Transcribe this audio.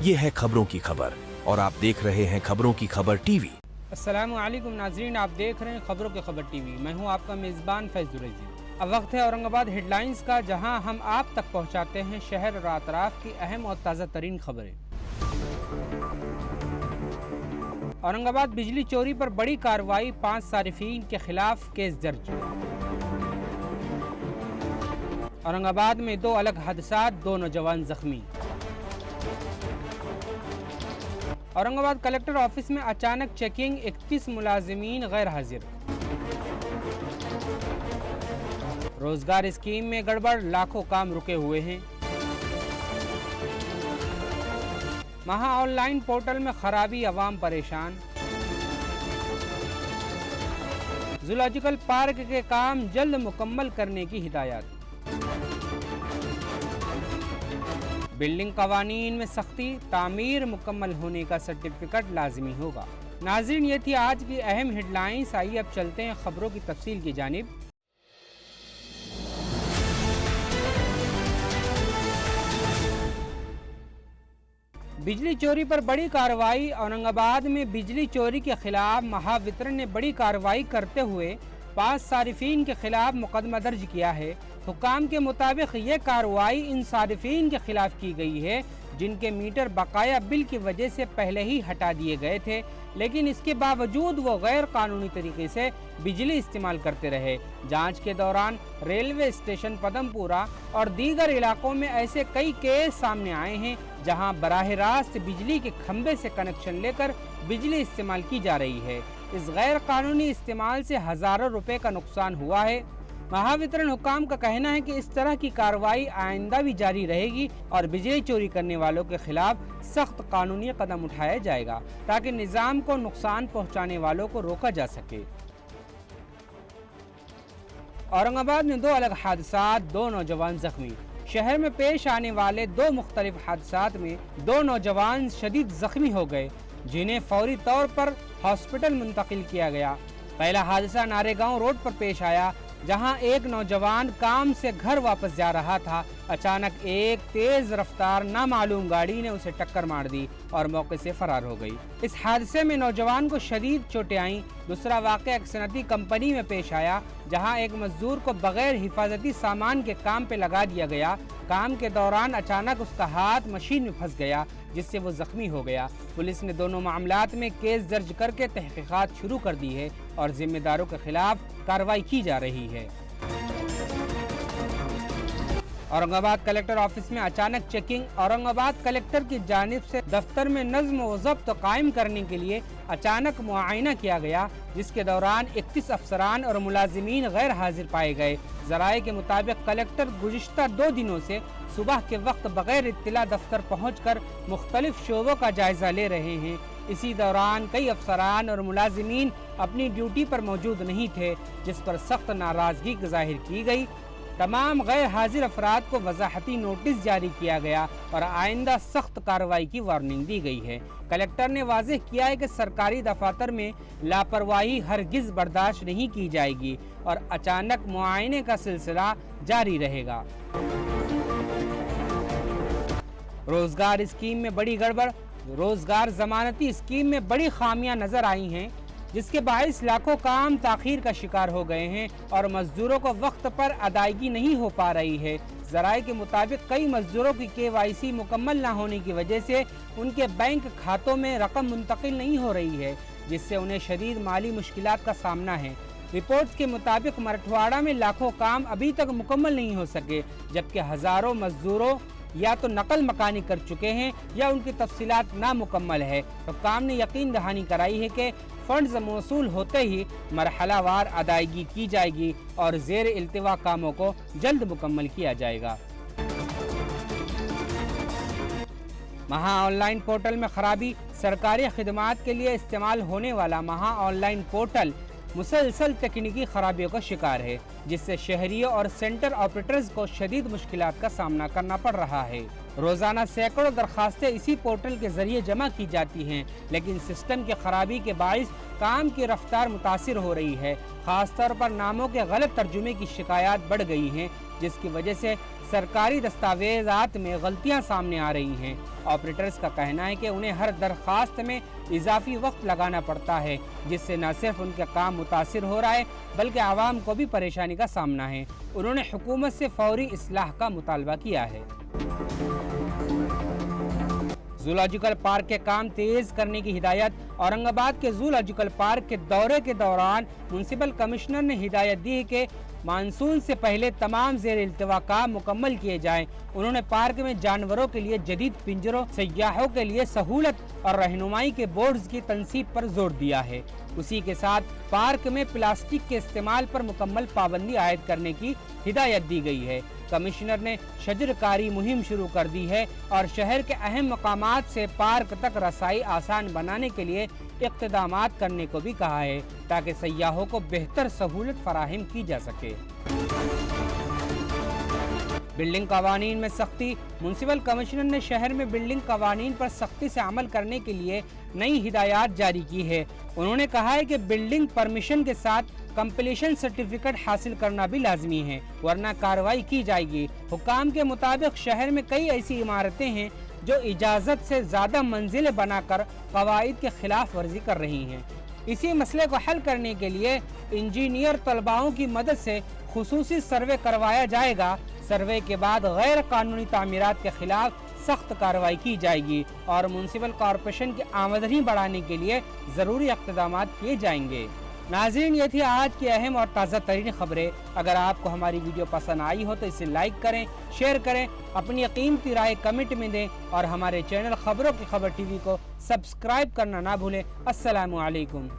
ये है खबरों की खबर और आप देख रहे हैं खबरों की खबर टीवी। अस्सलामु अलैकुम नाजरीन, आप देख रहे हैं खबरों की खबर टीवी। मैं हूं आपका मेज़बान फैज़ुर रज़ी। अब वक्त है औरंगाबाद हेडलाइंस का, जहां हम आप तक पहुंचाते हैं शहर और अतराफ की अहम और ताज़ा तरीन खबरें। औरंगाबाद बिजली चोरी पर बड़ी कार्रवाई, 5 सारिफीन के खिलाफ केस दर्ज। औरंगाबाद में 2 अलग हादसात, 2 नौजवान जख्मी। औरंगाबाद कलेक्टर ऑफिस में अचानक चेकिंग, 31 मुलाजिमीन गैर हाजिर। रोजगार स्कीम में गड़बड़, लाखों काम रुके हुए हैं। महा ऑनलाइन पोर्टल में खराबी, अवाम परेशान। जूलॉजिकल पार्क के काम जल्द मुकम्मल करने की हिदायत। बिल्डिंग कवानीन में सख्ती, तामीर मुकम्मल होने का सर्टिफिकेट लाजमी होगा। नाज़रीन, ये थी आज की अहम हेडलाइंस। आइए अब चलते हैं खबरों की तफसील की जानिब। बिजली चोरी पर बड़ी कार्रवाई। औरंगाबाद में बिजली चोरी के खिलाफ महावितरण ने बड़ी कार्रवाई करते हुए 5 सारिफीन के खिलाफ मुकदमा दर्ज किया है। हुकाम के मुताबिक ये कार्रवाई इन सारिफीन के खिलाफ की गई है जिनके मीटर बकाया बिल की वजह से पहले ही हटा दिए गए थे, लेकिन इसके बावजूद वो गैर कानूनी तरीके से बिजली इस्तेमाल करते रहे। जांच के दौरान रेलवे स्टेशन पदमपुरा और दीगर इलाकों में ऐसे कई केस सामने आए हैं जहां बराह रास्त बिजली के खंभे से कनेक्शन लेकर बिजली इस्तेमाल की जा रही है। इस गैर कानूनी इस्तेमाल से हज़ारों रुपए का नुकसान हुआ है। महावितरण हुकाम का कहना है कि इस तरह की कार्रवाई आइंदा भी जारी रहेगी और बिजली चोरी करने वालों के खिलाफ सख्त कानूनी कदम उठाया जाएगा ताकि निज़ाम को नुकसान पहुंचाने वालों को रोका जा सके। औरंगाबाद में 2 अलग हादसात, 2 नौजवान जख्मी। शहर में पेश आने वाले 2 मुख्तलिफ हादसात में 2 नौजवान शदीद जख्मी हो गए, जिन्हें फौरी तौर पर हॉस्पिटल मुंतकिल किया गया। पहला हादसा नारेगांव रोड पर पेश आया, जहां एक नौजवान काम से घर वापस जा रहा था। अचानक एक तेज रफ्तार नामालूम गाड़ी ने उसे टक्कर मार दी और मौके से फरार हो गई। इस हादसे में नौजवान को शदीद चोटें आईं। दूसरा वाक़या एक सनती कंपनी में पेश आया, जहां एक मजदूर को बगैर हिफाजती सामान के काम पे लगा दिया गया। काम के दौरान अचानक उसका हाथ मशीन में फंस गया, जिससे वो जख्मी हो गया। पुलिस ने दोनों मामलात में केस दर्ज करके तहकीकात शुरू कर दी है और जिम्मेदारों के खिलाफ कार्रवाई की जा रही है। औरंगाबाद कलेक्टर ऑफिस में अचानक चेकिंग। औरंगाबाद कलेक्टर की जानिब से दफ्तर में नज़्म व ज़ब्त कायम करने के लिए अचानक मुआयना किया गया, जिसके दौरान 31 अफसरान और मुलाजिमीन गैर हाजिर पाए गए। ज़राए के मुताबिक कलेक्टर गुज़िश्ता 2 दिनों से सुबह के वक्त बगैर इत्तिला दफ्तर पहुंचकर मुख्तलिफ शोबों का जायजा ले रहे हैं। इसी दौरान कई अफसरान और मुलाजिमीन अपनी ड्यूटी पर मौजूद नहीं थे, जिस पर सख्त नाराज़गी ज़ाहिर की गई। तमाम गैर हाजिर अफराद को वजाहती नोटिस जारी किया गया और आइंदा सख्त कार्रवाई की वार्निंग दी गई है। कलेक्टर ने वाज़ेह किया है कि सरकारी दफातर में लापरवाही हरगिज़ बर्दाश्त नहीं की जाएगी और अचानक मुआयने का सिलसिला जारी रहेगा। रोजगार स्कीम में बड़ी गड़बड़। रोजगार जमानती स्कीम में बड़ी खामियां नजर आई हैं, जिसके बाइस लाखों काम ताखीर का शिकार हो गए हैं और मजदूरों को वक्त पर अदायगी नहीं हो पा रही है। ज़राए के मुताबिक कई मजदूरों की KYC मुकम्मल ना होने की वजह से उनके बैंक खातों में रकम मुंतकिल नहीं हो रही है, जिससे उन्हें शदीद माली मुश्किलात का सामना है। रिपोर्ट्स के मुताबिक मराठवाड़ा में लाखों काम अभी तक मुकम्मल नहीं हो सके, जबकि हज़ारों मजदूरों या तो नकल मकानी कर चुके हैं या उनकी तफसीलात नामुकम्मल है। तो काम ने यकीन दहानी कराई है कि फंड्स मौसूल होते ही मरहलावार अदायगी की जाएगी और ज़ेर इल्तिवा कामों को जल्द मुकम्मल किया जाएगा। महा ऑनलाइन पोर्टल में खराबी। सरकारी खिदमात के लिए इस्तेमाल होने वाला महा ऑनलाइन पोर्टल मुसलसल तकनीकी खराबियों का शिकार है, जिससे शहरियों और सेंटर ऑपरेटर्स को शदीद मुश्किलात का सामना करना पड़ रहा है। रोज़ाना सैकड़ों दरखास्तें इसी पोर्टल के जरिए जमा की जाती हैं, लेकिन सिस्टम की खराबी के बाइस काम की रफ्तार मुतासिर हो रही है। ख़ासतौर पर नामों के गलत तर्जुमे की शिकायत बढ़ गई हैं, जिसकी वजह से सरकारी दस्तावेजात में गलतियां सामने आ रही हैं। ऑपरेटर्स का कहना है कि उन्हें हर दरखास्त में इजाफी वक्त लगाना पड़ता है, जिससे न सिर्फ उनका काम मुतासिर हो रहा है बल्कि आवाम को भी परेशानी का सामना है। उन्होंने हुकूमत से फौरी इस्लाह का मुतालबा किया है। जूलॉजिकल पार्क के काम तेज करने की हिदायत। औरंगाबाद के जूलॉजिकल पार्क के दौरे के दौरान म्युनिसिपल कमिश्नर ने हिदायत दी कि मानसून से पहले तमाम ज़ेर इल्तिवा काम मुकम्मल किए जाएं। उन्होंने पार्क में जानवरों के लिए जदीद पिंजरों, सयाहों के लिए सहूलत और रहनुमाई के बोर्ड्स की तनसीब पर जोर दिया है। उसी के साथ पार्क में प्लास्टिक के इस्तेमाल पर मुकम्मल पाबंदी आयद करने की हिदायत दी गई है। कमिश्नर ने शजरकारी मुहिम शुरू कर दी है और शहर के अहम मकामात से पार्क तक रसाई आसान बनाने के लिए इक़्तिदामात करने को भी कहा है, ताकि सयाहों को बेहतर सहूलत फराहम की जा सके। बिल्डिंग कवानीन में सख्ती। म्युनिसिपल कमिश्नर ने शहर में बिल्डिंग कवानीन पर सख्ती से अमल करने के लिए नई हिदायत जारी की है। उन्होंने कहा है कि बिल्डिंग परमिशन के साथ कंप्लीशन सर्टिफिकेट हासिल करना भी लाजमी है, वरना कार्रवाई की जाएगी। हुकाम के मुताबिक शहर में कई ऐसी इमारतें हैं जो इजाज़त से ज़्यादा मंजिलें बनाकर कवायद के खिलाफ वर्जी कर रही हैं। इसी मसले को हल करने के लिए इंजीनियर तलबाओं की मदद से खुसूसी सर्वे करवाया जाएगा। सर्वे के बाद गैर कानूनी तामीरात के खिलाफ सख्त कार्रवाई की जाएगी और म्युनिसिपल कॉरपोरेशन की आमदनी बढ़ाने के लिए ज़रूरी इक़्तिदाम किए जाएंगे। नाज़रीन, ये थी आज की अहम और ताज़ा तरीन खबरें। अगर आपको हमारी वीडियो पसंद आई हो तो इसे लाइक करें, शेयर करें, अपनी कीमती राय कमेंट में दें और हमारे चैनल खबरों की खबर टीवी को सब्सक्राइब करना ना भूलें। अस्सलामु अलैकुम।